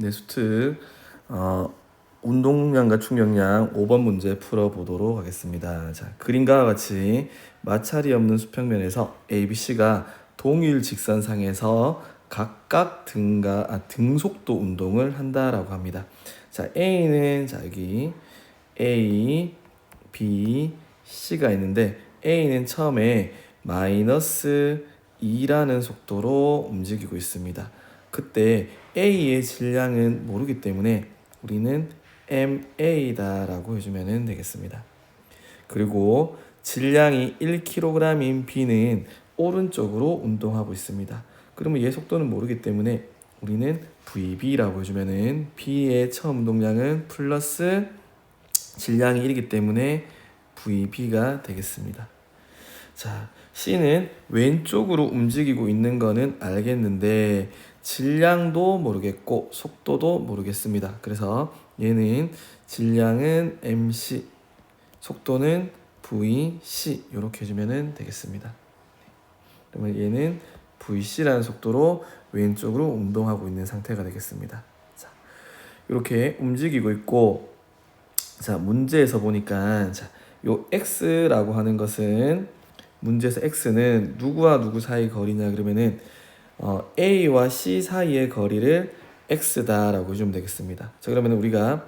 네, 수트 운동량과 충격량 5번 문제 풀어보도록 하겠습니다. 자, 그림과 같이 마찰이 없는 수평면에서 ABC가 동일 직선상에서 각각 등속도 운동을 한다라고 합니다. 자, A는 여기 A, B, C가 있는데 A는 처음에 마이너스 2라는 속도로 움직이고 있습니다. 그때 A의 질량은 모르기 때문에 우리는 MA다라고 해주면 되겠습니다. 그리고 질량이 1kg인 B는 오른쪽으로 운동하고 있습니다. 그러면 얘 속도는 모르기 때문에 우리는 VB라고 해주면 B의 처음 운동량은 플러스 질량이 1이기 때문에 VB가 되겠습니다. 자, C는 왼쪽으로 움직이고 있는 거는 알겠는데 질량도 모르겠고 속도도 모르겠습니다. 그래서 얘는 질량은 MC, 속도는 VC 이렇게 해주면 되겠습니다. 그러면 얘는 VC라는 속도로 왼쪽으로 운동하고 있는 상태가 되겠습니다. 자, 이렇게 움직이고 있고, 자, 문제에서 보니까 요 X라고 하는 것은 문제에서 X는 누구와 누구 사이 거리냐 그러면은 A와 C 사이의 거리를 X다라고 해주면 되겠습니다. 자, 그러면 우리가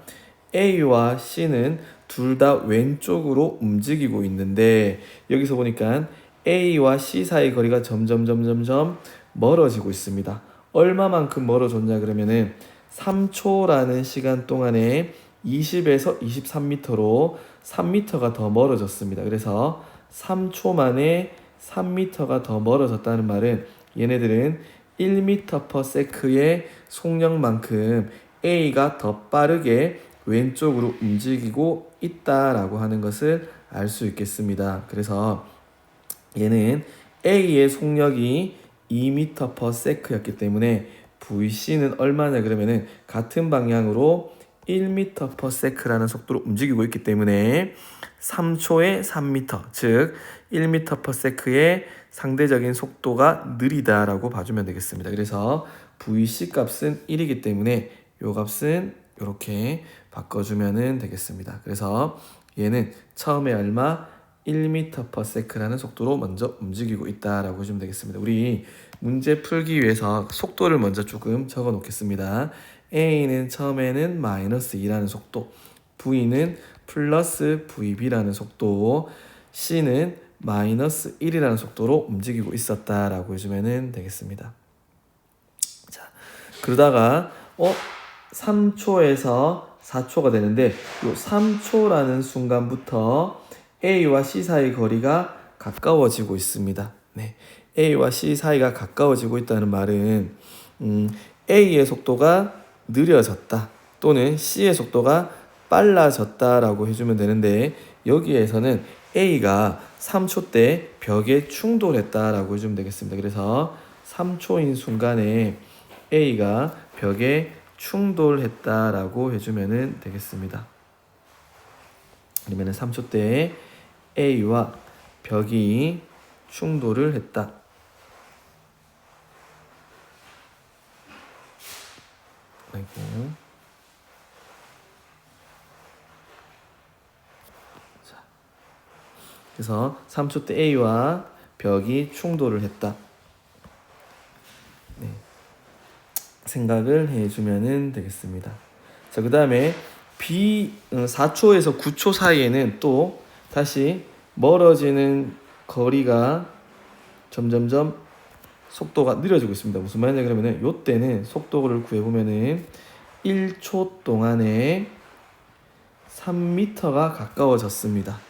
A와 C는 둘 다 왼쪽으로 움직이고 있는데 여기서 보니까 A와 C 사이 거리가 점점 멀어지고 있습니다. 얼마만큼 멀어졌냐 그러면은 3초라는 시간 동안에 20에서 23m로 3m가 더 멀어졌습니다. 그래서 3초 만에 3m가 더 멀어졌다는 말은 얘네들은 1m/s의 속력만큼 A가 더 빠르게 왼쪽으로 움직이고 있다라고 하는 것을 알 수 있겠습니다. 그래서 얘는 A의 속력이 2m/s였기 때문에 VC는 얼마냐 그러면은 같은 방향으로 1m/s라는 속도로 움직이고 있기 때문에 3초에 3m, 즉 1m/s의 상대적인 속도가 느리다라고 봐주면 되겠습니다. 그래서 VC 값은 1이기 때문에 이 값은 이렇게 바꿔주면 되겠습니다. 그래서 얘는 처음에 얼마? 1m/s라는 속도로 먼저 움직이고 있다라고 해주면 되겠습니다. 우리 문제 풀기 위해서 속도를 먼저 조금 적어 놓겠습니다. A는 처음에는 마이너스 2라는 속도, V는 플러스 VB라는 속도, C는 마이너스 1이라는 속도로 움직이고 있었다라고 해주면 되겠습니다. 자, 그러다가 3초에서 4초가 되는데 이 3초라는 순간부터 A와 C 사이 거리가 가까워지고 있습니다. 네, A와 C 사이가 가까워지고 있다는 말은 A의 속도가 느려졌다 또는 C의 속도가 빨라졌다라고 해주면 되는데 여기에서는 A가 3초 때 벽에 충돌했다라고 해주면 되겠습니다. 그래서 3초인 순간에 A가 벽에 충돌했다라고 해주면 되겠습니다. 그러면 3초 때 A와 벽이 충돌을 했다. 아이고. 자, 그래서 3초 때 A와 벽이 충돌을 했다. 네. 생각을 해주면 되겠습니다. 자, 그 다음에 B 4초에서 9초 사이에는 또 다시 멀어지는 거리가 점점점 속도가 느려지고 있습니다. 무슨 말이냐 그러면은 요때는 속도를 구해보면은 1초 동안에 3m가 가까워졌습니다.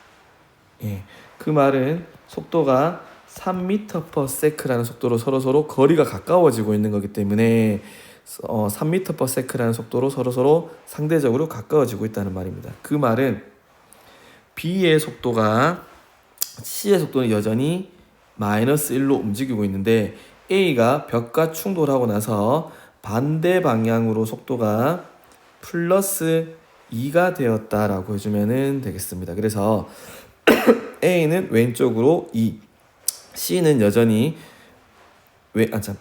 예, 그 말은 속도가 3m/s라는 속도로 서로 거리가 가까워지고 있는 거기 때문에 3m/s라는 속도로 서로 상대적으로 가까워지고 있다는 말입니다. 그 말은 B의 속도가 C의 속도는 여전히 마이너스 1로 움직이고 있는데 A가 벽과 충돌하고 나서 반대 방향으로 속도가 플러스 2가 되었다라고 해주면 되겠습니다. 그래서 A는 왼쪽으로 2, C는 여전히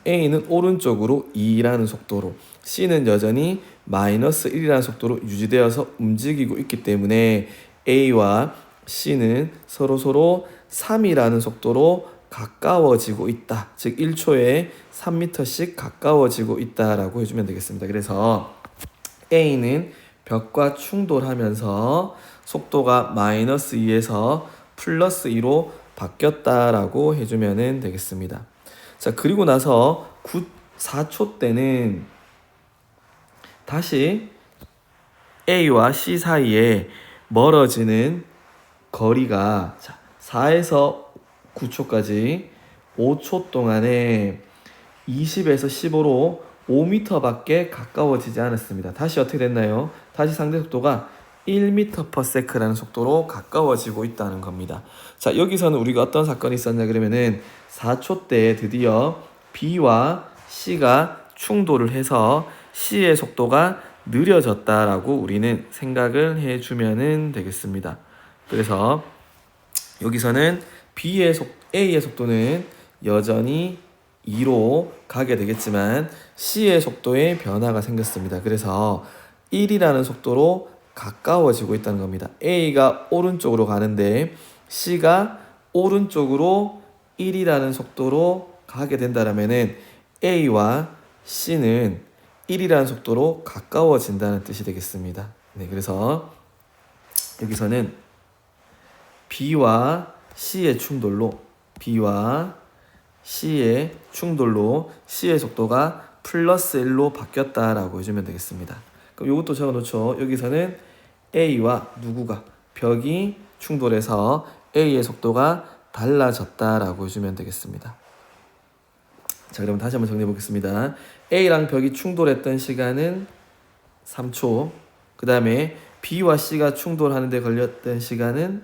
A는 오른쪽으로 2라는 속도로, C는 여전히 마이너스 1이라는 속도로 유지되어서 움직이고 있기 때문에 A와 C는 서로 3이라는 속도로 가까워지고 있다. 즉 1초에 3m씩 가까워지고 있다라고 해주면 되겠습니다. 그래서 A는 벽과 충돌하면서 속도가 마이너스 2에서 플러스 2로 바뀌었다라고 해주면 되겠습니다. 자, 그리고 나서 4초 때는 다시 A와 C 사이에 멀어지는 거리가 4에서 9초까지 5초 동안에 20에서 15로 5m밖에 가까워지지 않았습니다. 다시 어떻게 됐나요? 다시 상대 속도가 1m/s라는 속도로 가까워지고 있다는 겁니다. 자, 여기서는 우리가 어떤 사건이 있었냐 그러면은 4초 때 드디어 B와 C가 충돌을 해서 C의 속도가 느려졌다라고 우리는 생각을 해주면 되겠습니다. 그래서 여기서는 A의 속도는 여전히 2로 가게 되겠지만 C의 속도에 변화가 생겼습니다. 그래서 1이라는 속도로 가까워지고 있다는 겁니다. A가 오른쪽으로 가는데 C가 오른쪽으로 1이라는 속도로 가게 된다면은 A와 C는 1이라는 속도로 가까워진다는 뜻이 되겠습니다. 네, 그래서 여기서는 B와 C의 충돌로 C의 속도가 플러스 1로 바뀌었다라고 해주면 되겠습니다. 그럼 이것도 적어놓죠. 여기서는 A와 벽이 충돌해서 A의 속도가 달라졌다라고 해주면 되겠습니다. 자, 그럼 다시 한번 정리해 보겠습니다. A랑 벽이 충돌했던 시간은 3초. 그 다음에 B와 C가 충돌하는데 걸렸던 시간은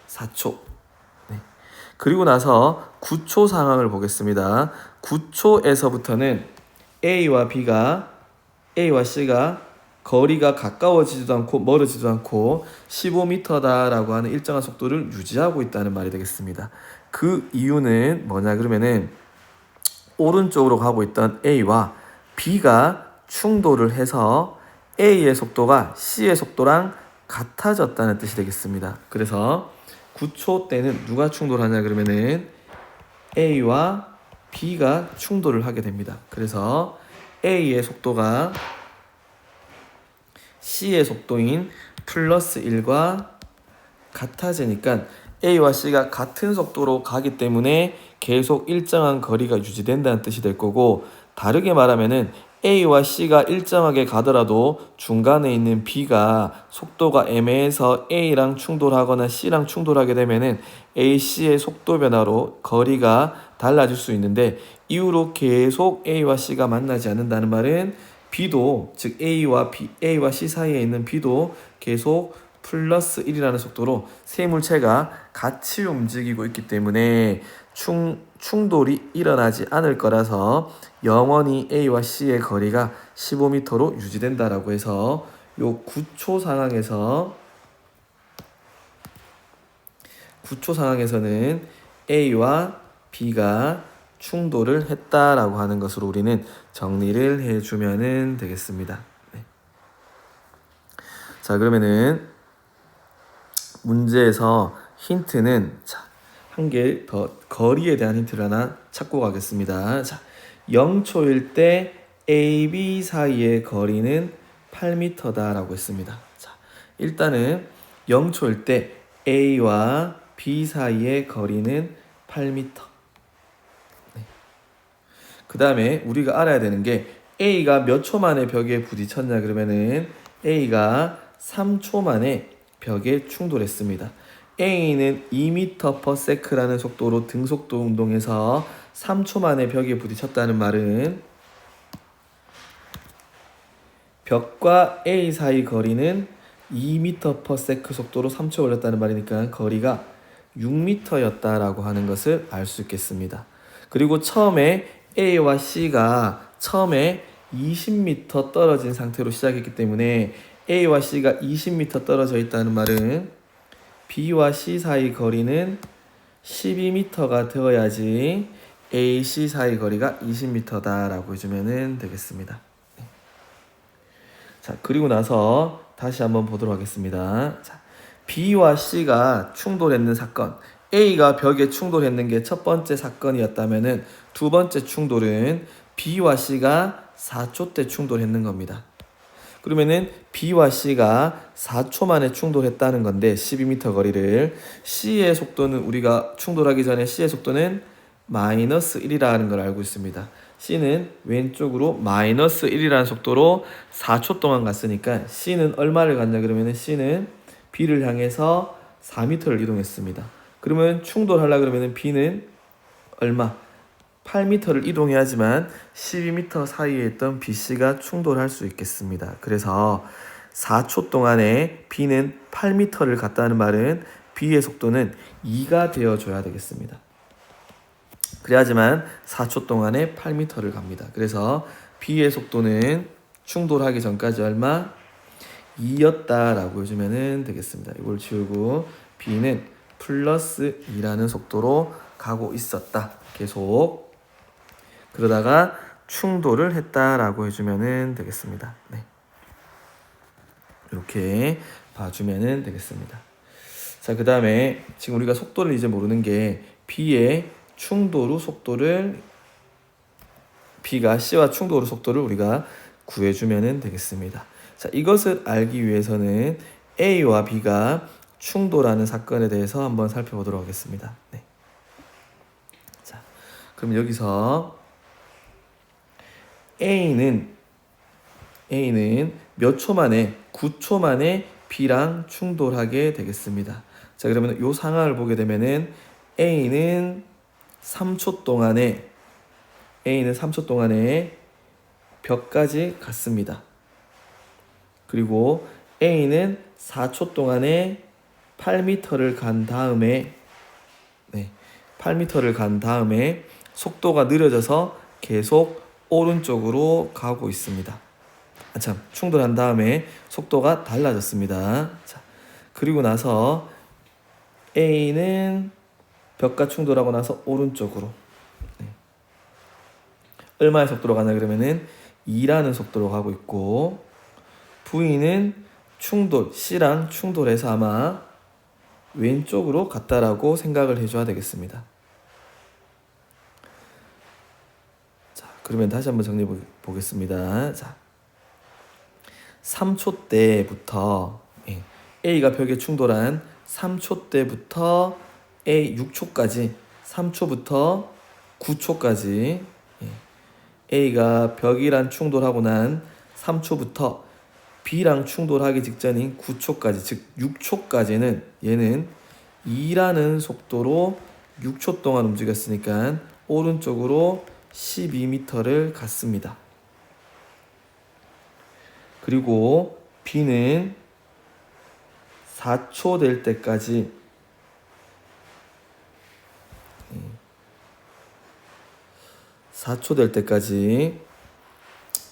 4초. 네. 그리고 나서 9초 상황을 보겠습니다. 9초에서부터는 A와 C가 거리가 가까워지지도 않고 멀어지지도 않고 15m다라고 하는 일정한 속도를 유지하고 있다는 말이 되겠습니다. 그 이유는 뭐냐 그러면은 오른쪽으로 가고 있던 A와 B가 충돌을 해서 A의 속도가 C의 속도랑 같아졌다는 뜻이 되겠습니다. 그래서 9초 때는 누가 충돌하냐 그러면은 A와 B가 충돌을 하게 됩니다. 그래서 A의 속도가 C의 속도인 플러스 1과 같아지니까 A와 C가 같은 속도로 가기 때문에 계속 일정한 거리가 유지된다는 뜻이 될 거고, 다르게 말하면은 A와 C가 일정하게 가더라도 중간에 있는 B가 속도가 애매해서 A랑 충돌하거나 C랑 충돌하게 되면은 A, C의 속도 변화로 거리가 달라질 수 있는데, 이후로 계속 A와 C가 만나지 않는다는 말은 B도, 즉 A와 C 사이에 있는 B도 계속 플러스 1이라는 속도로 세 물체가 같이 움직이고 있기 때문에 충돌이 일어나지 않을 거라서 영원히 A와 C의 거리가 15m로 유지된다라고 해서 요 9초 상황에서는 A와 B가 충돌을 했다라고 하는 것으로 우리는 정리를 해주면 되겠습니다. 네. 자, 그러면은 문제에서 힌트는 한 개 더 거리에 대한 힌트를 하나 찾고 가겠습니다. 자, 0초일 때 A, B 사이의 거리는 8m다라고 했습니다. 자, 일단은 0초일 때 A와 B 사이의 거리는 8m. 네. 그 다음에 우리가 알아야 되는 게 A가 몇 초 만에 벽에 부딪혔냐 그러면은 A가 3초 만에 벽에 충돌했습니다. A는 2m/s라는 속도로 등속도 운동해서 3초 만에 벽에 부딪혔다는 말은 벽과 A 사이 거리는 2m/s 속도로 3초 걸렸다는 말이니까 거리가 6m였다라고 하는 것을 알 수 있겠습니다. 그리고 처음에 A와 C가 처음에 20m 떨어진 상태로 시작했기 때문에 A와 C가 20m 떨어져 있다는 말은 B와 C 사이 거리는 12m가 되어야지 A, C 사이 거리가 20m다라고 해주면 되겠습니다. 자, 그리고 나서 다시 한번 보도록 하겠습니다. 자, B와 C가 충돌했는 사건. A가 벽에 충돌했는 게 첫 번째 사건이었다면은 두 번째 충돌은 B와 C가 4초 때 충돌했는 겁니다. 그러면은 B와 C가 4초 만에 충돌했다는 건데 12m 거리를 C의 속도는 우리가 충돌하기 전에 C의 속도는 마이너스 1이라는 걸 알고 있습니다. C는 왼쪽으로 마이너스 1이라는 속도로 4초 동안 갔으니까 C는 얼마를 갔냐 그러면은 C는 B를 향해서 4m를 이동했습니다. 그러면 충돌하려 그러면은 B는 얼마? 8m를 이동해야지만 12m 사이에 있던 BC가 충돌할 수 있겠습니다. 그래서 4초 동안에 B는 8m를 갔다는 말은 B의 속도는 2가 되어줘야 되겠습니다. 그래야지만 4초 동안에 8m를 갑니다. 그래서 B의 속도는 충돌하기 전까지 얼마? 2였다라고 해주면 되겠습니다. 이걸 지우고 B는 플러스 2라는 속도로 가고 있었다. 계속 그러다가 충돌을 했다라고 해주면 되겠습니다. 네. 이렇게 봐주면 되겠습니다. 자, 그 다음에 지금 우리가 속도를 이제 모르는 게 B의 충돌 후 속도를 B가 C와 충돌 후 속도를 우리가 구해주면 되겠습니다. 자, 이것을 알기 위해서는 A와 B가 충돌하는 사건에 대해서 한번 살펴보도록 하겠습니다. 네. 자, 그럼 여기서 A는 몇 초 만에 9초 만에 B랑 충돌하게 되겠습니다. 자, 그러면 이 상황을 보게 되면은 A는 3초 동안에 벽까지 갔습니다. 그리고 A는 4초 동안에 8m를 간 다음에 8m를 간 다음에 속도가 느려져서 계속 오른쪽으로 가고 있습니다. 충돌한 다음에 속도가 달라졌습니다. 자, 그리고 나서 A는 벽과 충돌하고 나서 오른쪽으로 얼마의 속도로 가냐 그러면은 2라는 속도로 가고 있고 V는 C랑 충돌해서 아마 왼쪽으로 갔다라고 생각을 해줘야 되겠습니다. 자, 그러면 다시 한번 정리해 보겠습니다. 자, 3초 때부터 A가 벽에 충돌한 3초 때부터 A 6초까지 3초부터 9초까지 A가 벽이랑 충돌하고 난 3초부터 B랑 충돌하기 직전인 9초까지 즉 6초까지는 얘는 2라는 속도로 6초 동안 움직였으니까 오른쪽으로 12m를 갔습니다. 그리고 B는 4초 될 때까지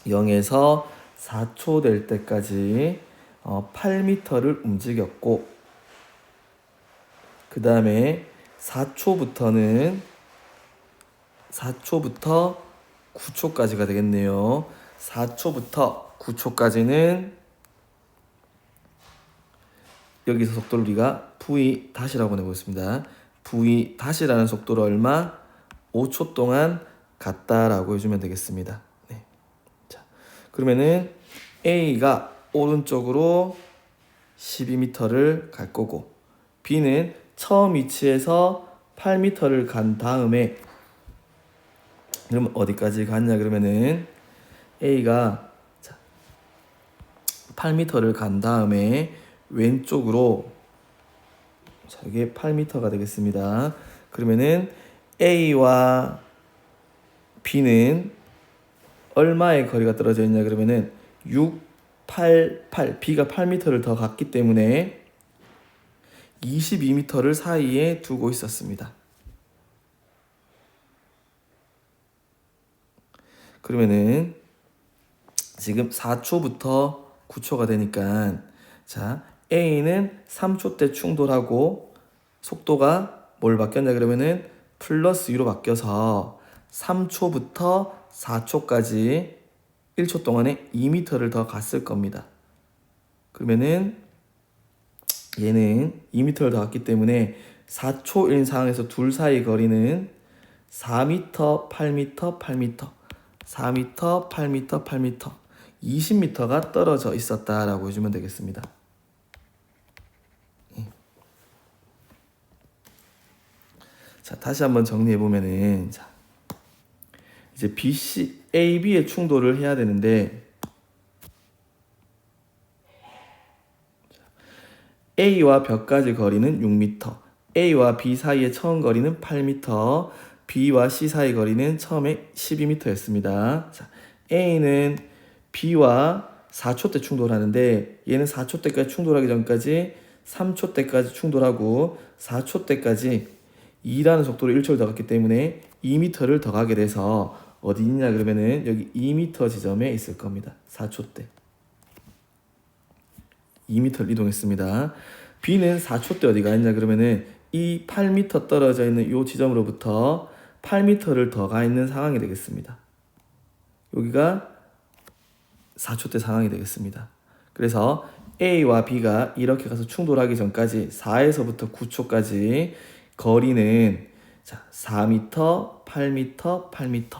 0에서 4초 될 때까지 8m를 움직였고 그 다음에 4초부터 9초까지가 되겠네요. 4초부터 9초까지는 여기서 속도를 우리가 V 다시라고 내보겠습니다. V 다시라는 속도로 얼마? 5초 동안 갔다라고 해주면 되겠습니다. 네. 자, 그러면은 A가 오른쪽으로 12m를 갈 거고 B는 처음 위치에서 8m를 간 다음에 그러면 어디까지 갔냐 그러면은 A가 8m를 간 다음에 왼쪽으로 이게 8m가 되겠습니다. 그러면은 A와 B는 얼마의 거리가 떨어져 있냐 그러면은 6, 8, B가 8m를 더 갔기 때문에 22m를 사이에 두고 있었습니다. 그러면은 지금 4초부터 9초가 되니까 자, A는 3초 때 충돌하고 속도가 뭘 바뀌었냐 그러면은 플러스 2로 바뀌어서 3초부터 4초까지 1초 동안에 2m를 더 갔을 겁니다. 그러면은 얘는 2m를 더 갔기 때문에 4초인 상황에서 둘 사이 거리는 4m, 8m, 8m, 4m, 8m, 8m, 20m가 떨어져 있었다라고 해주면 되겠습니다. 자, 다시 한번 정리해 보면은, 자, 이제 BC, AB의 충돌을 해야 되는데, A와 벽까지 거리는 6m, A와 B 사이의 처음 거리는 8m, B와 C 사이 거리는 처음에 12m였습니다. 자, A는 B와 4초 때 충돌하는데 얘는 4초 때까지 충돌하기 전까지 3초 때까지 충돌하고 4초 때까지 2라는 속도로 1초를 더 갔기 때문에 2m를 더 가게 돼서 어디 있냐 그러면은 여기 2m 지점에 있을 겁니다. 4초 때 2m를 이동했습니다. B는 4초 때 어디가 있냐 그러면은 이 8m 떨어져 있는 이 지점으로부터 8m를 더 가 있는 상황이 되겠습니다. 여기가 4초 때 상황이 되겠습니다. 그래서 A와 B가 이렇게 가서 충돌하기 전까지 4에서부터 9초까지 거리는 자, 4m, 8m, 8m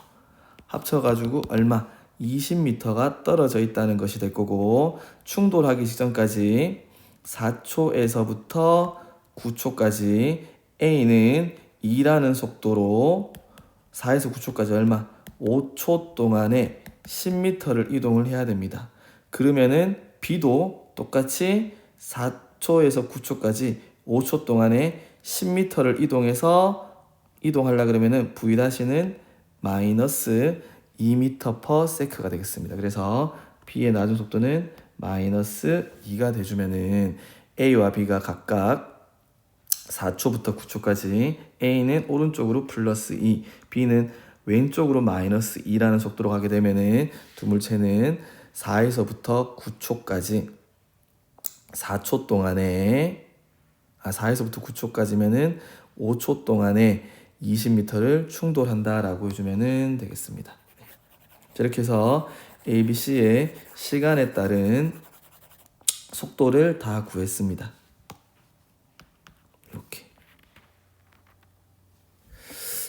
합쳐가지고 얼마? 20m가 떨어져 있다는 것이 될 거고 충돌하기 직전까지 4초에서부터 9초까지 A는 2라는 속도로 4에서 9초까지 얼마? 5초 동안에 10m를 이동을 해야 됩니다. 그러면은 B도 똑같이 4초에서 9초까지 5초 동안에 10m를 이동하려 그러면은 V-는 마이너스 2m/s가 되겠습니다. 그래서 B의 낮은 속도는 마이너스 2가 돼주면은 A와 B가 각각 4초부터 9초까지 A는 오른쪽으로 플러스 2, B는 왼쪽으로 마이너스 2라는 속도로 가게 되면은 두 물체는 4에서부터 9초까지 4초 동안에 4에서부터 9초까지면은 5초 동안에 20m를 충돌한다라고 해주면 되겠습니다. 자, 이렇게 해서 A, B, C의 시간에 따른 속도를 다 구했습니다. 이렇게.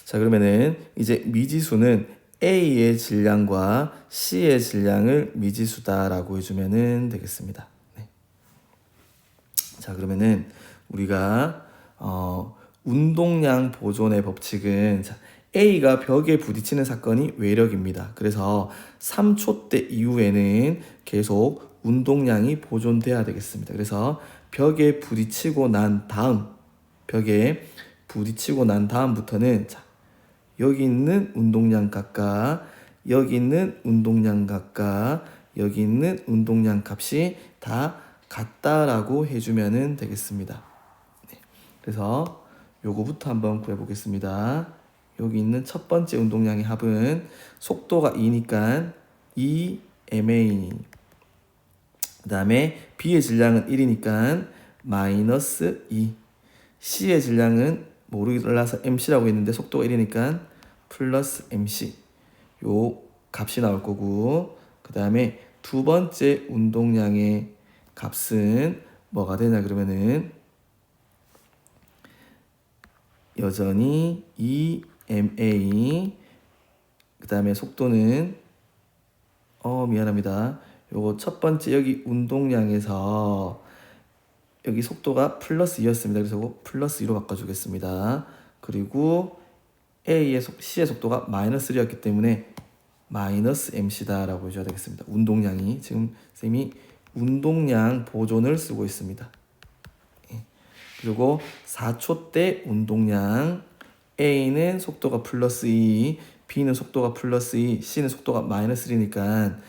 자, 그러면은 이제 미지수는 A의 질량과 C의 질량을 미지수다라고 해주면 되겠습니다. 네. 자, 그러면은 우리가 운동량 보존의 법칙은 자, A가 벽에 부딪히는 사건이 외력입니다. 그래서 3초 때 이후에는 계속 운동량이 보존돼야 되겠습니다. 그래서 벽에 부딪히고 난 다음부터는 자, 여기 있는 운동량 각각, 여기 있는 운동량 각각, 여기 있는 운동량 값이 다 같다라고 해주면 되겠습니다. 네. 그래서 요거부터 한번 구해보겠습니다. 여기 있는 첫 번째 운동량의 합은 속도가 2니까 2ma. 그 다음에 B의 질량은 1이니까 마이너스 2. C의 질량은 몰라서 mc라고 했는데 속도가 1이니까 플러스 mc. 요 값이 나올 거고 그 다음에 두 번째 운동량의 값은 뭐가 되냐 그러면은 여전히 2ma. 그 다음에 속도는 미안합니다. 요거 첫 번째 여기 운동량에서 여기 속도가 플러스 2였습니다. 그래서 플러스 2로 바꿔주겠습니다. 그리고 C의 속도가 마이너스 3였기 때문에 마이너스 mc다라고 해줘야 되겠습니다. 운동량이 지금 쌤이 운동량 보존을 쓰고 있습니다. 그리고 4초 때 운동량 A는 속도가 플러스 2, B는 속도가 플러스 2, C는 속도가 마이너스 3니까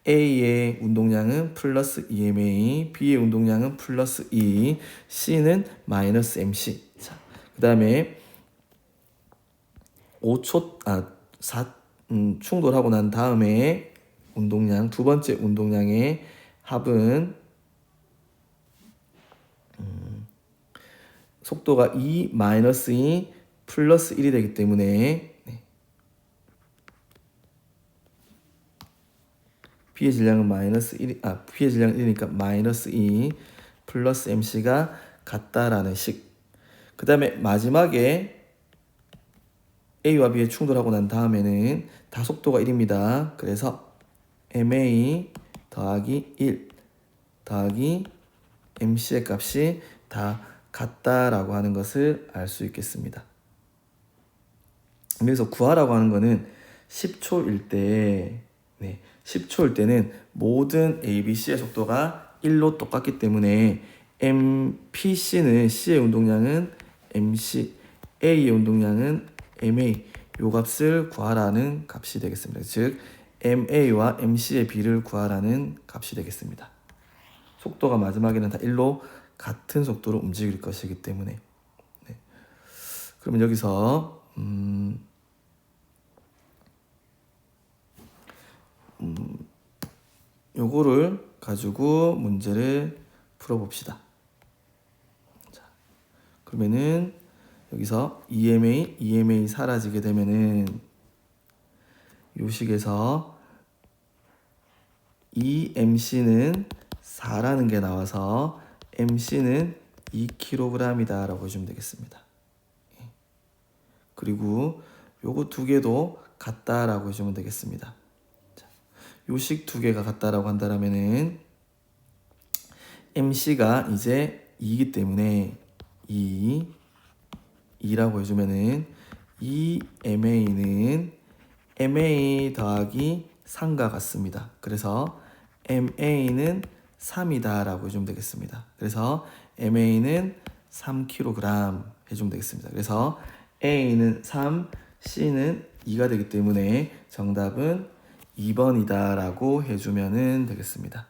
A의 운동량은 플러스 2ma, B의 운동량은 플러스 2, C는 마이너스 mc. 자, 그 다음에 5초, 충돌하고 난 다음에 운동량, 두 번째 운동량의 합은 속도가 2 마이너스 2 플러스 1이 되기 때문에 B의 질량은 마이너스 1, B의 질량은 1이니까 마이너스 2 플러스 MC가 같다라는 식. 그 다음에 마지막에 A와 B의 충돌하고 난 다음에는 다 속도가 1입니다. 그래서 MA 더하기 1 더하기 MC의 값이 다 같다라고 하는 것을 알 수 있겠습니다. 그래서 구하라고 하는 거는 10초일 때, 10초일 때는 모든 ABC의 속도가 1로 똑같기 때문에 MPC는 C의 운동량은 MC, A의 운동량은 MA 요 값을 구하라는 값이 되겠습니다. 즉 MA와 MC의 비를 구하라는 값이 되겠습니다. 속도가 마지막에는 다 1로 같은 속도로 움직일 것이기 때문에. 그러면 여기서 요거를 가지고 문제를 풀어봅시다. 자, 그러면은 여기서 EMA 사라지게 되면은 요 식에서 EMC는 4라는 게 나와서 MC는 2kg이다 라고 해주면 되겠습니다. 그리고 요거 두 개도 같다라고 해주면 되겠습니다. 요식 두 개가 같다라고 한다면은 MC가 이제 2이기 때문에 2라고 해주면은 이 MA는 MA 더하기 3과 같습니다. 그래서 MA는 3이다 라고 해주면 되겠습니다. 그래서 MA는 3kg 해주면 되겠습니다. 그래서 A는 3, C는 2가 되기 때문에 정답은 2번이다 라고 해주면 되겠습니다.